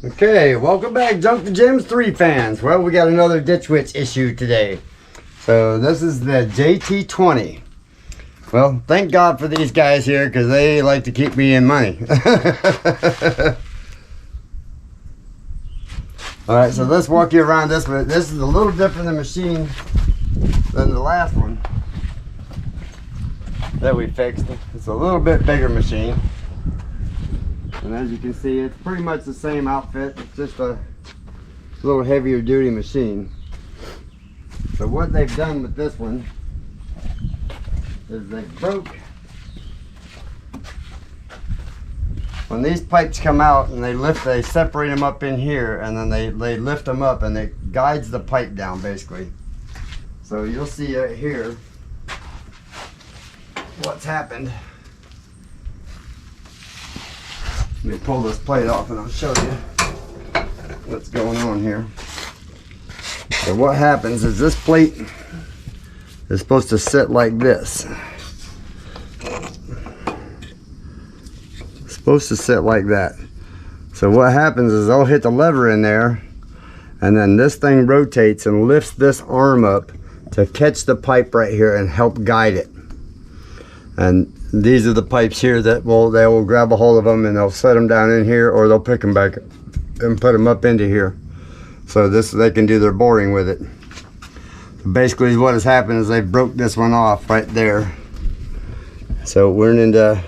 Okay, welcome back, Junk the Gems 3 fans. Well, we got another Ditch Witch issue today. So this is the JT20. Well, thank God for these guys here because they like to keep me in money. Alright, so let's walk you around this, but this is a little different machine than the last one that we fixed. It's a little bit bigger machine. And as you can see, it's pretty much the same outfit. It's just a little heavier duty machine. So what they've done with this one is they broke. When these pipes come out and they separate them up in here, and then they lift them up and it guides the pipe down basically. So you'll see right here what's happened. Let me pull this plate off and I'll show you what's going on here. So what happens is this plate is supposed to sit like this. It's supposed to sit like that. So what happens is I'll hit the lever in there, and then this thing rotates and lifts this arm up to catch the pipe right here and help guide it. And these are the pipes here that they will grab a hold of them and they'll set them down in here, or they'll pick them back and put them up into here. So they can do their boring with it. So basically what has happened is they broke this one off right there. So we're going to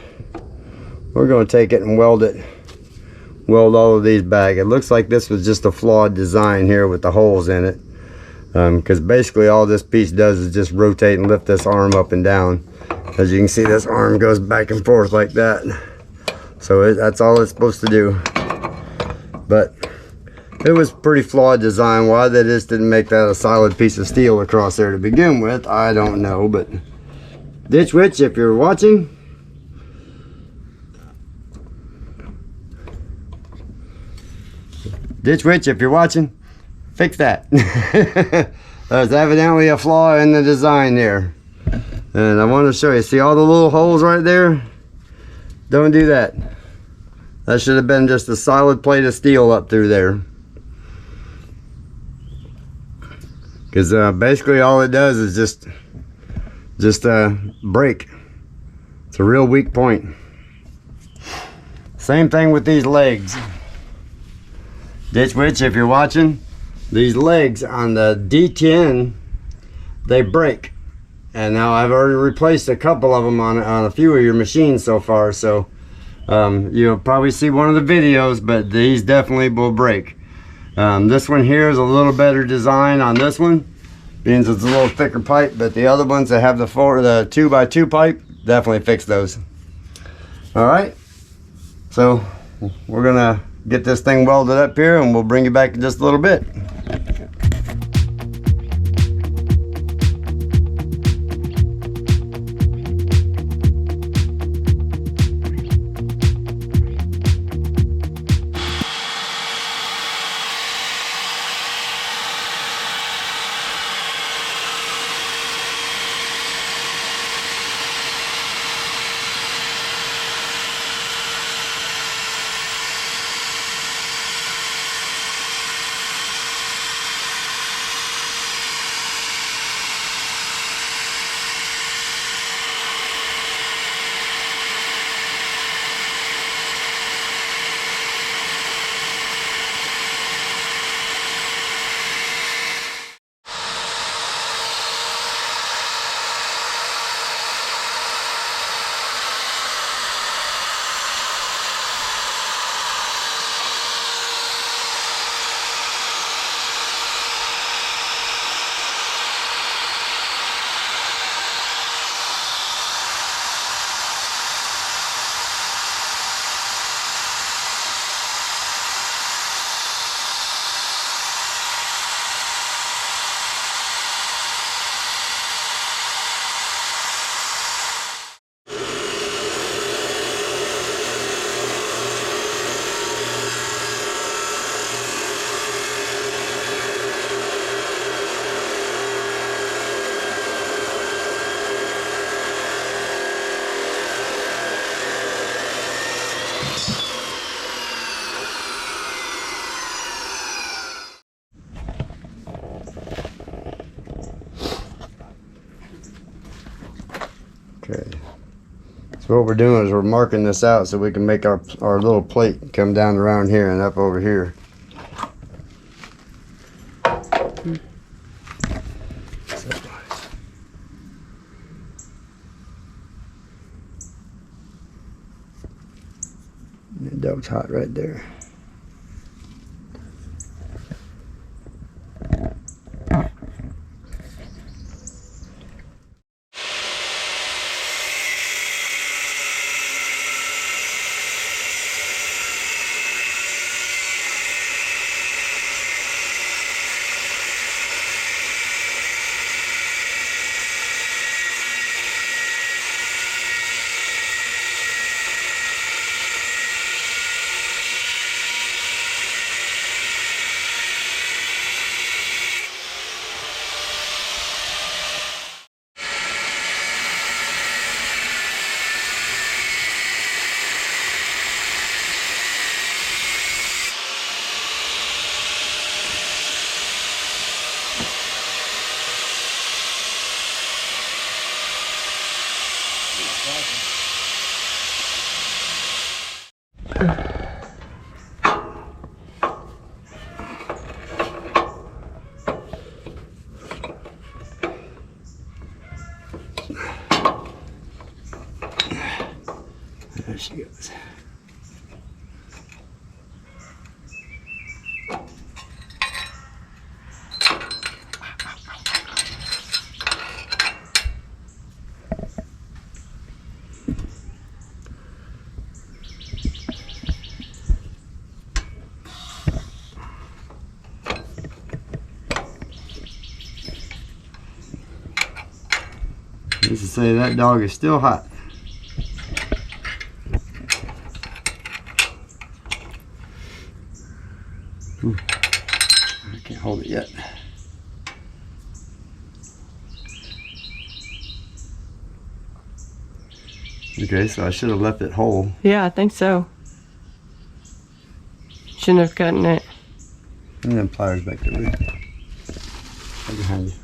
take it and weld all of these back. It looks like this was just a flawed design here with the holes in it. Because basically all this piece does is just rotate and lift this arm up and down. As you can see, this arm goes back and forth like that. So that's all it's supposed to do. But it was pretty flawed design. Why they just didn't make that a solid piece of steel across there to begin with, I don't know. But Ditch Witch, if you're watching, fix that. There's evidently a flaw in the design there. And I want to show you, see all the little holes right there? Don't do that. That should have been just a solid plate of steel up through there. Because basically all it does is just break. It's a real weak point. Same thing with these legs. Ditch Witch, if you're watching, these legs on the D10, they break. And now I've already replaced a couple of them on a few of your machines so far. So you'll probably see one of the videos, but these definitely will break. This one here is a little better design on this one, being it's a little thicker pipe, but the other ones that have the 2x2 pipe, definitely fix those. All right, so we're gonna get this thing welded up here and we'll bring you back in just a little bit. So what we're doing is we're marking this out so we can make our little plate come down around here and up over here. That dove's hot right there. There she goes. Needs to say that dog is still hot. Ooh, I can't hold it yet. Okay, so I should have left it whole. Yeah, I think so. Shouldn't have gotten it. And then pliers back there. Right behind you.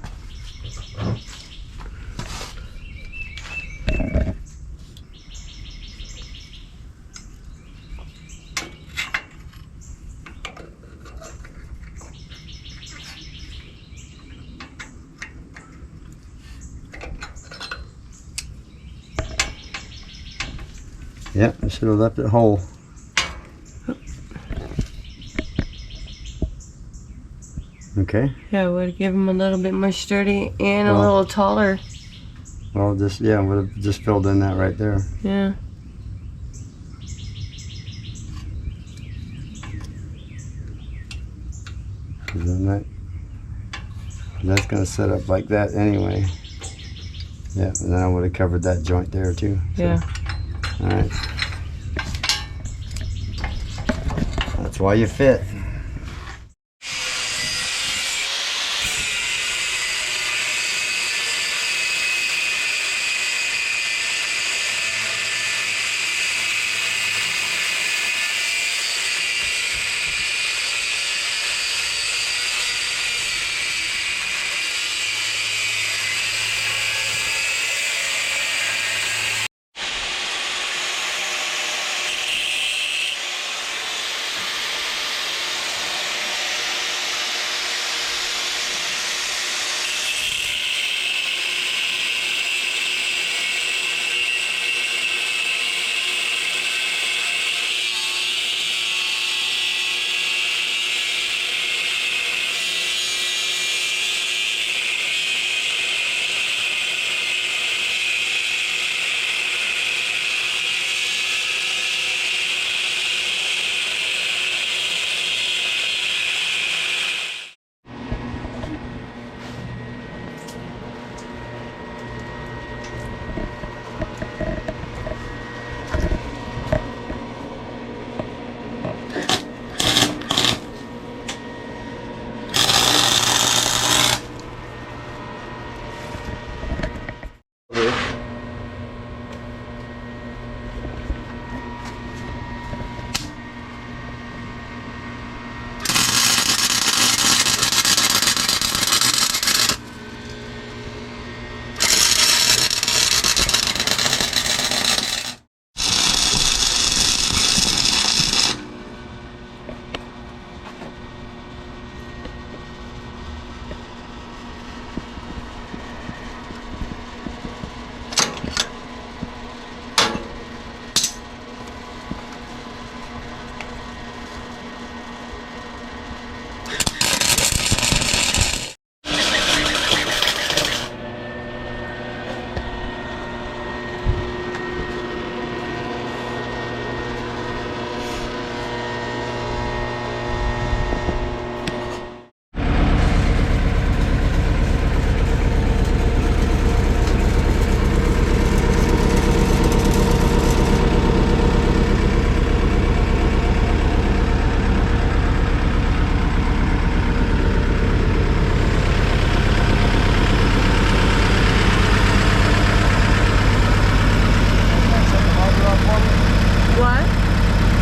Yep, I should have left it whole. Okay. Yeah, would give him a little bit more sturdy and a little taller. Well, just, yeah, would have just filled in that right there. Yeah. And that's going to set up like that anyway. Yeah, and then I would have covered that joint there too. So. Yeah. All right. That's why you fit.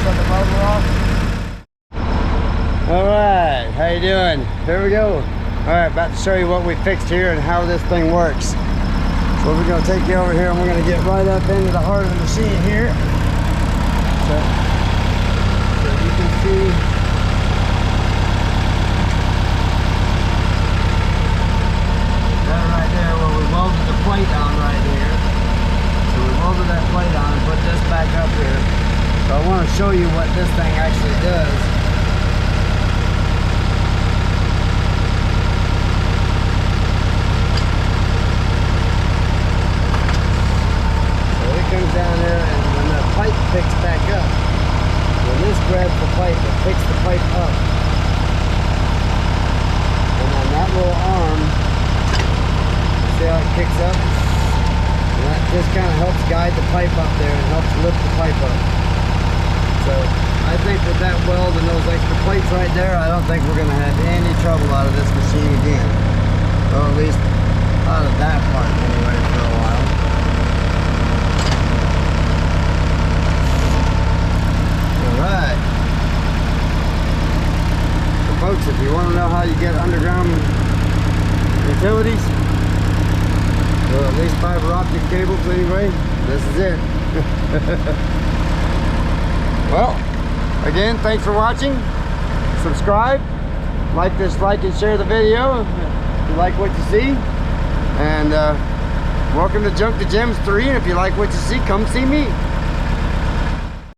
shut the motor off. All right, how you doing? Here we go. All right, about to show you what we fixed here and how this thing works. So we're gonna take you over here and we're gonna get right up into the heart of the machine here. So you can see that right there where we welded the plate on right here. So we welded that plate on and put this back up here. So I want to show you what this thing actually does. Comes down there, and when the pipe picks back up, when this grabs the pipe, it picks the pipe up, and then that little arm, see how it kicks up, and that just kind of helps guide the pipe up there and helps lift the pipe up. So I think with that weld and those extra plates right there, I don't think we're going to have any trouble out of this machine again, or at least out of that part anyway for a while. Alright, so folks, if you want to know how you get underground utilities, or at least fiber optic cables anyway, this is it. Well, again, thanks for watching. Subscribe, like and share the video if you like what you see, and welcome to Junk to Gems 3, and if you like what you see, come see me.